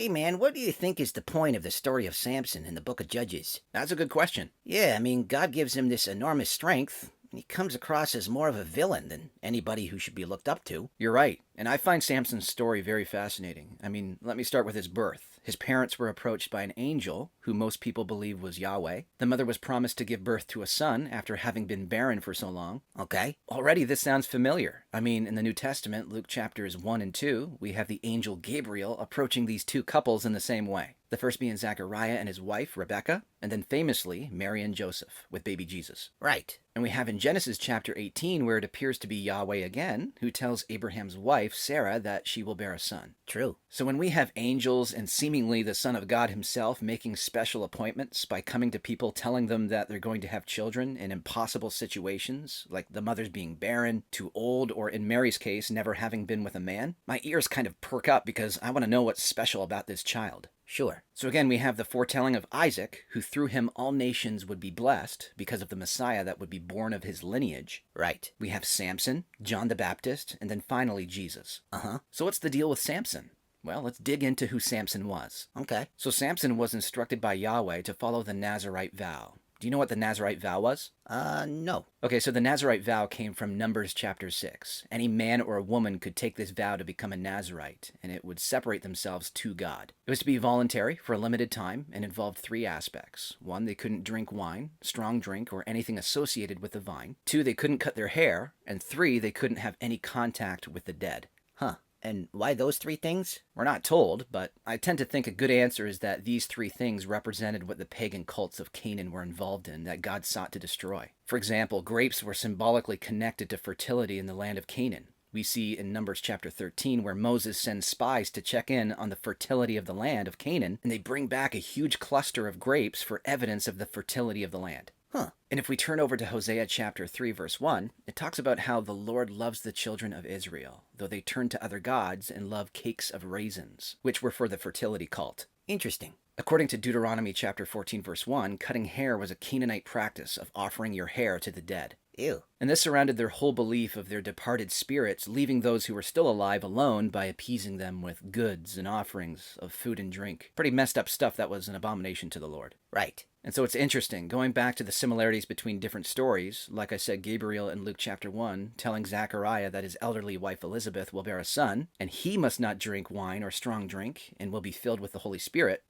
Hey man, what do you think is the point of the story of Samson in the book of Judges? That's a good question. Yeah, God gives him this enormous strength, and he comes across as more of a villain than anybody who should be looked up to. You're right. And I find Samson's story very fascinating. Let me start with his birth. His parents were approached by an angel, who most people believe was Yahweh. The mother was promised to give birth to a son after having been barren for so long. Okay. Already, this sounds familiar. In the New Testament, Luke chapters 1 and 2, we have the angel Gabriel approaching these two couples in the same way. The first being Zechariah and his wife, Rebecca, and then famously, Mary and Joseph, with baby Jesus. Right. And we have in Genesis chapter 18 where it appears to be Yahweh again, who tells Abraham's wife, Sarah, that she will bear a son. True. So when we have angels and seemingly the Son of God himself making special appointments by coming to people telling them that they're going to have children in impossible situations, like the mother's being barren, too old, or in Mary's case, never having been with a man, my ears kind of perk up because I want to know what's special about this child. Sure. So again, we have the foretelling of Isaac, who through him all nations would be blessed because of the Messiah that would be born of his lineage. Right. We have Samson, John the Baptist, and then finally Jesus. Uh-huh. So what's the deal with Samson? Well, let's dig into who Samson was. Okay. So Samson was instructed by Yahweh to follow the Nazirite vow. Do you know what the Nazirite vow was? No. Okay, so the Nazirite vow came from Numbers chapter 6. Any man or a woman could take this vow to become a Nazirite, and it would separate themselves to God. It was to be voluntary for a limited time and involved three aspects. One, they couldn't drink wine, strong drink, or anything associated with the vine. Two, they couldn't cut their hair. And three, they couldn't have any contact with the dead. Huh. And why those three things? We're not told, but I tend to think a good answer is that these three things represented what the pagan cults of Canaan were involved in that God sought to destroy. For example, grapes were symbolically connected to fertility in the land of Canaan. We see in Numbers chapter 13 where Moses sends spies to check in on the fertility of the land of Canaan, and they bring back a huge cluster of grapes for evidence of the fertility of the land. Huh. And if we turn over to Hosea chapter 3 verse 1, it talks about how the Lord loves the children of Israel, though they turn to other gods and love cakes of raisins, which were for the fertility cult. Interesting. According to Deuteronomy chapter 14 verse 1, cutting hair was a Canaanite practice of offering your hair to the dead. Ew. And this surrounded their whole belief of their departed spirits, leaving those who were still alive alone by appeasing them with goods and offerings of food and drink. Pretty messed up stuff that was an abomination to the Lord. Right. And so it's interesting, going back to the similarities between different stories, like I said, Gabriel in Luke chapter 1, telling Zechariah that his elderly wife Elizabeth will bear a son, and he must not drink wine or strong drink, and will be filled with the Holy Spirit.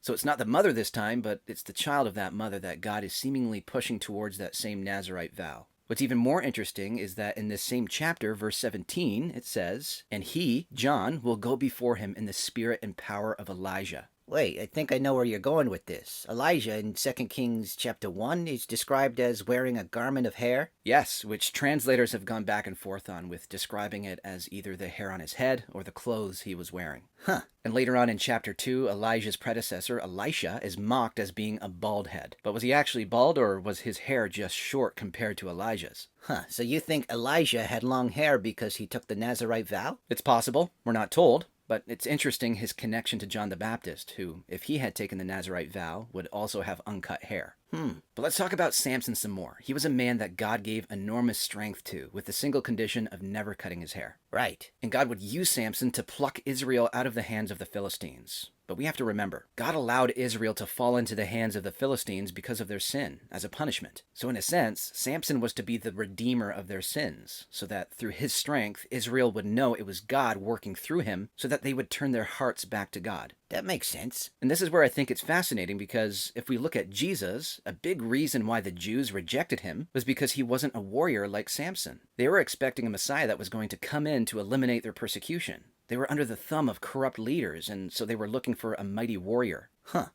So it's not the mother this time, but it's the child of that mother that God is seemingly pushing towards that same Nazirite vow. What's even more interesting is that in this same chapter, verse 17, it says, "And he, John, will go before him in the spirit and power of Elijah." Wait, I think I know where you're going with this. Elijah in 2 Kings chapter 1 is described as wearing a garment of hair. Yes, which translators have gone back and forth on, with describing it as either the hair on his head or the clothes he was wearing. Huh. And later on in chapter 2, Elijah's predecessor, Elisha, is mocked as being a bald head. But was he actually bald, or was his hair just short compared to Elijah's? Huh. So you think Elijah had long hair because he took the Nazirite vow? It's possible. We're not told. But it's interesting his connection to John the Baptist, who, if he had taken the Nazirite vow, would also have uncut hair. But let's talk about Samson some more. He was a man that God gave enormous strength to, with the single condition of never cutting his hair. Right. And God would use Samson to pluck Israel out of the hands of the Philistines. But we have to remember, God allowed Israel to fall into the hands of the Philistines because of their sin, as a punishment. So in a sense, Samson was to be the redeemer of their sins, so that through his strength, Israel would know it was God working through him, so that they would turn their hearts back to God. That makes sense. And this is where I think it's fascinating, because if we look at Jesus, a big reason why the Jews rejected him was because he wasn't a warrior like Samson. They were expecting a Messiah that was going to come in to eliminate their persecution. They were under the thumb of corrupt leaders, and so they were looking for a mighty warrior.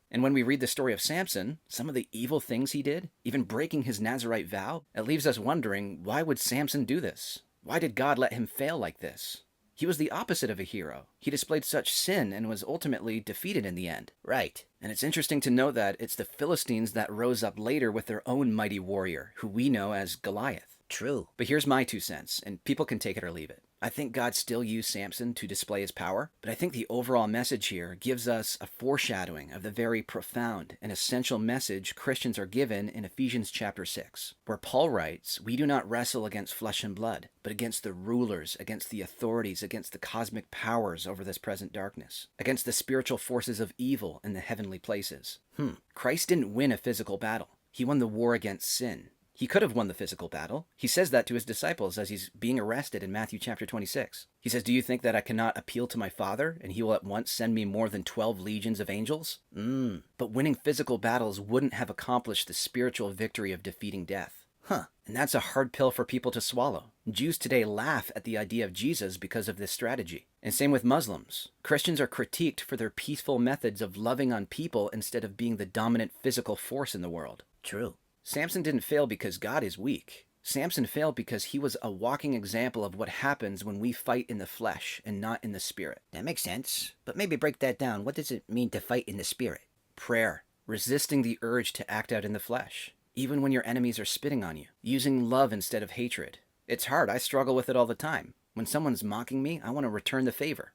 And when we read the story of Samson, some of the evil things he did, even breaking his Nazirite vow, it leaves us wondering, why would Samson do this? Why did God let him fail like this? He was the opposite of a hero. He displayed such sin and was ultimately defeated in the end. Right. And it's interesting to know that it's the Philistines that rose up later with their own mighty warrior, who we know as Goliath. True. But here's my 2 cents, and people can take it or leave it. I think God still used Samson to display his power, but I think the overall message here gives us a foreshadowing of the very profound and essential message Christians are given in Ephesians chapter 6, where Paul writes, "We do not wrestle against flesh and blood, but against the rulers, against the authorities, against the cosmic powers over this present darkness, against the spiritual forces of evil in the heavenly places." Christ didn't win a physical battle. He won the war against sin. He could have won the physical battle. He says that to his disciples as he's being arrested in Matthew chapter 26. He says, "Do you think that I cannot appeal to my Father, and he will at once send me more than 12 legions of angels?" But winning physical battles wouldn't have accomplished the spiritual victory of defeating death. And that's a hard pill for people to swallow. Jews today laugh at the idea of Jesus because of this strategy. And same with Muslims. Christians are critiqued for their peaceful methods of loving on people instead of being the dominant physical force in the world. True. Samson didn't fail because God is weak. Samson failed because he was a walking example of what happens when we fight in the flesh and not in the spirit. That makes sense. But maybe break that down. What does it mean to fight in the spirit? Prayer, resisting the urge to act out in the flesh, even when your enemies are spitting on you, using love instead of hatred. It's hard. I struggle with it all the time. When someone's mocking me, I want to return the favor.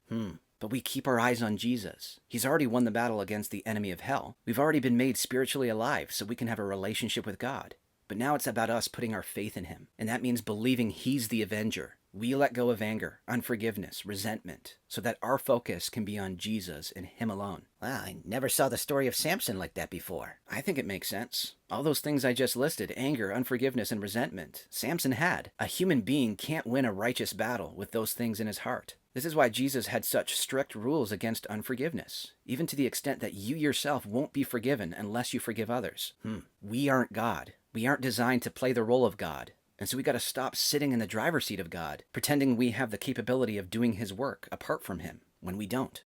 But we keep our eyes on Jesus. He's already won the battle against the enemy of hell. We've already been made spiritually alive so we can have a relationship with God. But now it's about us putting our faith in him. And that means believing he's the avenger. We let go of anger, unforgiveness, resentment, so that our focus can be on Jesus and him alone. Wow, I never saw the story of Samson like that before. I think it makes sense. All those things I just listed, anger, unforgiveness, and resentment, Samson had. A human being can't win a righteous battle with those things in his heart. This is why Jesus had such strict rules against unforgiveness, even to the extent that you yourself won't be forgiven unless you forgive others. We aren't God. We aren't designed to play the role of God. And so we got to stop sitting in the driver's seat of God, pretending we have the capability of doing his work apart from him, when we don't.